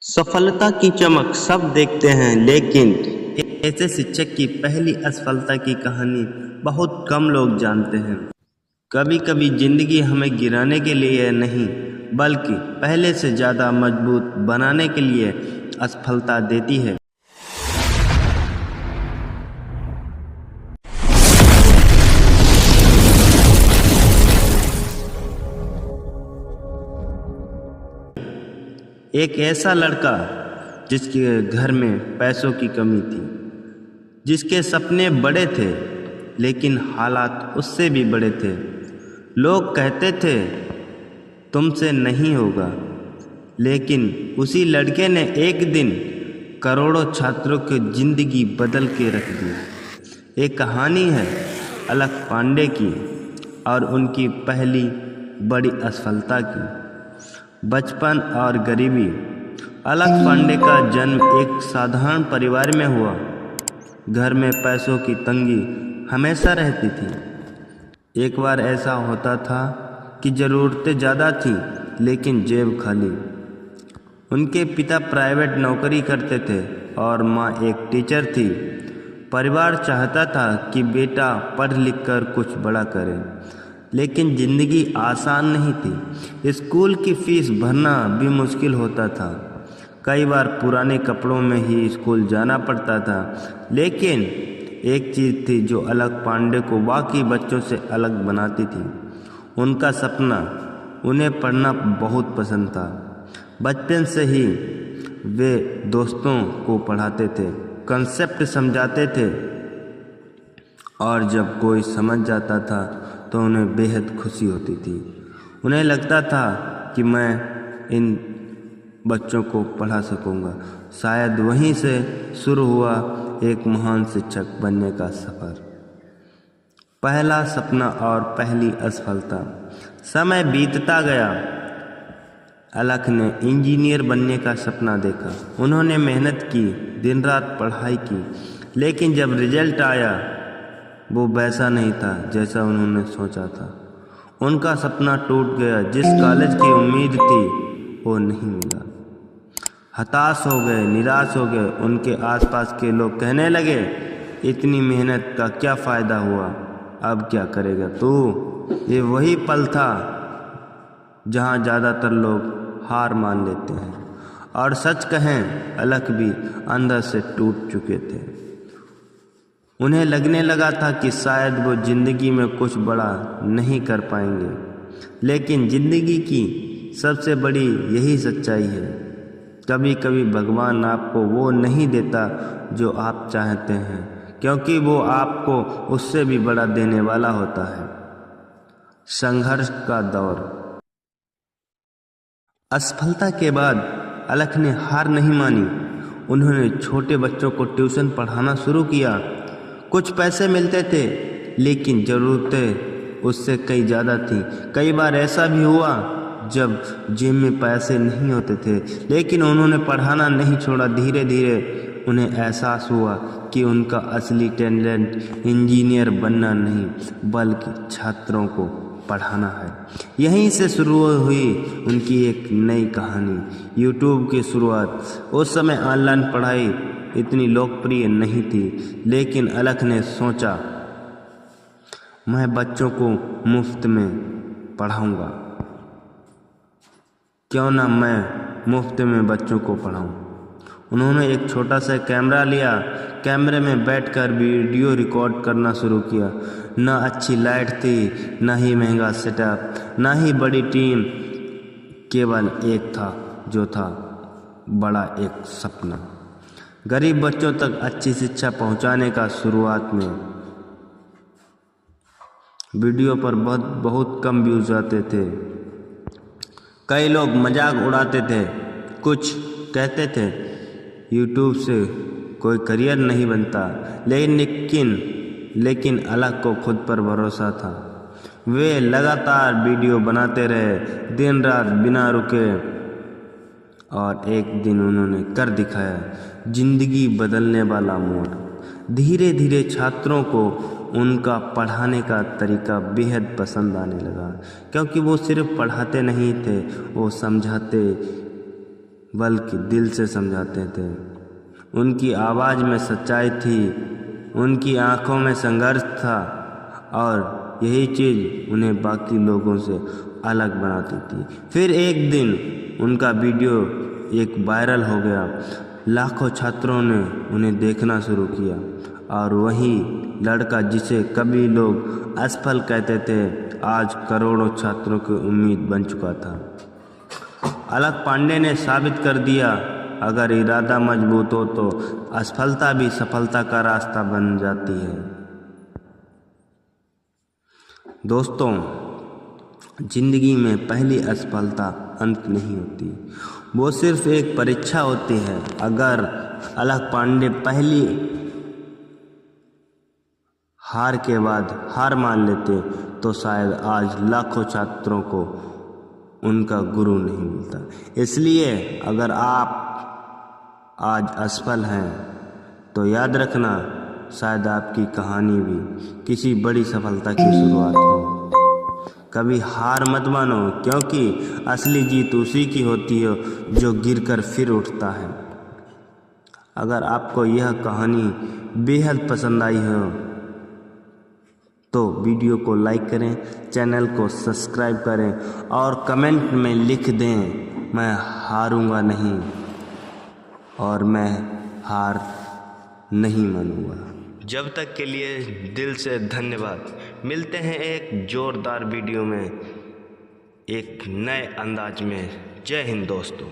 सफलता की चमक सब देखते हैं, लेकिन ऐसे शिक्षक की पहली असफलता की कहानी बहुत कम लोग जानते हैं। कभी कभी जिंदगी हमें गिराने के लिए नहीं, बल्कि पहले से ज़्यादा मजबूत बनाने के लिए असफलता देती है। एक ऐसा लड़का जिसके घर में पैसों की कमी थी, जिसके सपने बड़े थे लेकिन हालात उससे भी बड़े थे। लोग कहते थे तुमसे नहीं होगा, लेकिन उसी लड़के ने एक दिन करोड़ों छात्रों की जिंदगी बदल के रख दी। एक कहानी है अलख पांडे की और उनकी पहली बड़ी असफलता की। बचपन और गरीबी। अलख पांडे का जन्म एक साधारण परिवार में हुआ। घर में पैसों की तंगी हमेशा रहती थी। एक बार ऐसा होता था कि ज़रूरतें ज़्यादा थीं, लेकिन जेब खाली। उनके पिता प्राइवेट नौकरी करते थे और माँ एक टीचर थी। परिवार चाहता था कि बेटा पढ़ लिख कर कुछ बड़ा करे, लेकिन ज़िंदगी आसान नहीं थी। स्कूल की फीस भरना भी मुश्किल होता था। कई बार पुराने कपड़ों में ही स्कूल जाना पड़ता था। लेकिन एक चीज़ थी जो अलख पांडे को बाकी बच्चों से अलग बनाती थी। उनका सपना। उन्हें पढ़ना बहुत पसंद था। बचपन से ही वे दोस्तों को पढ़ाते थे, कंसेप्ट समझाते थे, और जब कोई समझ जाता था तो उन्हें बेहद खुशी होती थी। उन्हें लगता था कि मैं इन बच्चों को पढ़ा सकूंगा। शायद वहीं से शुरू हुआ एक महान शिक्षक बनने का सफ़र। पहला सपना और पहली असफलता। समय बीतता गया। अलख ने इंजीनियर बनने का सपना देखा। उन्होंने मेहनत की, दिन रात पढ़ाई की, लेकिन जब रिजल्ट आया वो वैसा नहीं था जैसा उन्होंने सोचा था। उनका सपना टूट गया। जिस कॉलेज की उम्मीद थी वो नहीं मिला। हताश हो गए, निराश हो गए। उनके आसपास के लोग कहने लगे, इतनी मेहनत का क्या फ़ायदा हुआ, अब क्या करेगा तू। ये वही पल था जहाँ ज़्यादातर लोग हार मान लेते हैं। और सच कहें, अलख भी अंदर से टूट चुके थे। उन्हें लगने लगा था कि शायद वो ज़िंदगी में कुछ बड़ा नहीं कर पाएंगे। लेकिन ज़िंदगी की सबसे बड़ी यही सच्चाई है, कभी कभी भगवान आपको वो नहीं देता जो आप चाहते हैं, क्योंकि वो आपको उससे भी बड़ा देने वाला होता है। संघर्ष का दौर। असफलता के बाद अलख ने हार नहीं मानी। उन्होंने छोटे बच्चों को ट्यूशन पढ़ाना शुरू किया। कुछ पैसे मिलते थे, लेकिन ज़रूरतें उससे कई ज़्यादा थीं। कई बार ऐसा भी हुआ जब जेब में पैसे नहीं होते थे, लेकिन उन्होंने पढ़ाना नहीं छोड़ा। धीरे धीरे उन्हें एहसास हुआ कि उनका असली टैलेंट इंजीनियर बनना नहीं, बल्कि छात्रों को पढ़ाना है। यहीं से शुरू हुई उनकी एक नई कहानी। यूट्यूब की शुरुआत। उस समय ऑनलाइन पढ़ाई इतनी लोकप्रिय नहीं थी, लेकिन अलख ने सोचा, मैं बच्चों को मुफ्त में पढ़ाऊंगा। क्यों ना मैं मुफ्त में बच्चों को पढ़ाऊं। उन्होंने एक छोटा सा कैमरा लिया। कैमरे में बैठकर वीडियो रिकॉर्ड करना शुरू किया। ना अच्छी लाइट थी, ना ही महंगा सेटअप, ना ही बड़ी टीम। केवल एक था जो था बड़ा एक सपना। गरीब बच्चों तक अच्छी शिक्षा पहुंचाने का। शुरुआत में वीडियो पर बहुत कम व्यूज आते थे। कई लोग मजाक उड़ाते थे। कुछ कहते थे यूट्यूब से कोई करियर नहीं बनता, लेकिन अलख को खुद पर भरोसा था। वे लगातार वीडियो बनाते रहे, दिन रात बिना रुके, और एक दिन उन्होंने कर दिखाया। जिंदगी बदलने वाला मोड़। धीरे धीरे छात्रों को उनका पढ़ाने का तरीका बेहद पसंद आने लगा, क्योंकि वो सिर्फ पढ़ाते नहीं थे, वो समझाते बल्कि दिल से समझाते थे। उनकी आवाज़ में सच्चाई थी, उनकी आंखों में संघर्ष था और यही चीज़ उन्हें बाकी लोगों से अलग बनाती थी। फिर एक दिन उनका वीडियो एक वायरल हो गया। लाखों छात्रों ने उन्हें देखना शुरू किया और वही लड़का जिसे कभी लोग असफल कहते थे, आज करोड़ों छात्रों की उम्मीद बन चुका था। अलख पांडे ने साबित कर दिया, अगर इरादा मजबूत हो तो असफलता भी सफलता का रास्ता बन जाती है। दोस्तों, जिंदगी में पहली असफलता अंत नहीं होती, वो सिर्फ एक परीक्षा होती है। अगर अलख पांडे पहली हार के बाद हार मान लेते तो शायद आज लाखों छात्रों को उनका गुरु नहीं मिलता। इसलिए अगर आप आज असफल हैं तो याद रखना, शायद आपकी कहानी भी किसी बड़ी सफलता की शुरुआत हो। कभी हार मत मानो, क्योंकि असली जीत उसी की होती है जो गिरकर फिर उठता है। अगर आपको यह कहानी बेहद पसंद आई हो तो वीडियो को लाइक करें, चैनल को सब्सक्राइब करें और कमेंट में लिख दें, मैं हारूंगा नहीं और मैं हार नहीं मानूंगा। जब तक के लिए दिल से धन्यवाद। मिलते हैं एक जोरदार वीडियो में, एक नए अंदाज में। जय हिंद दोस्तों।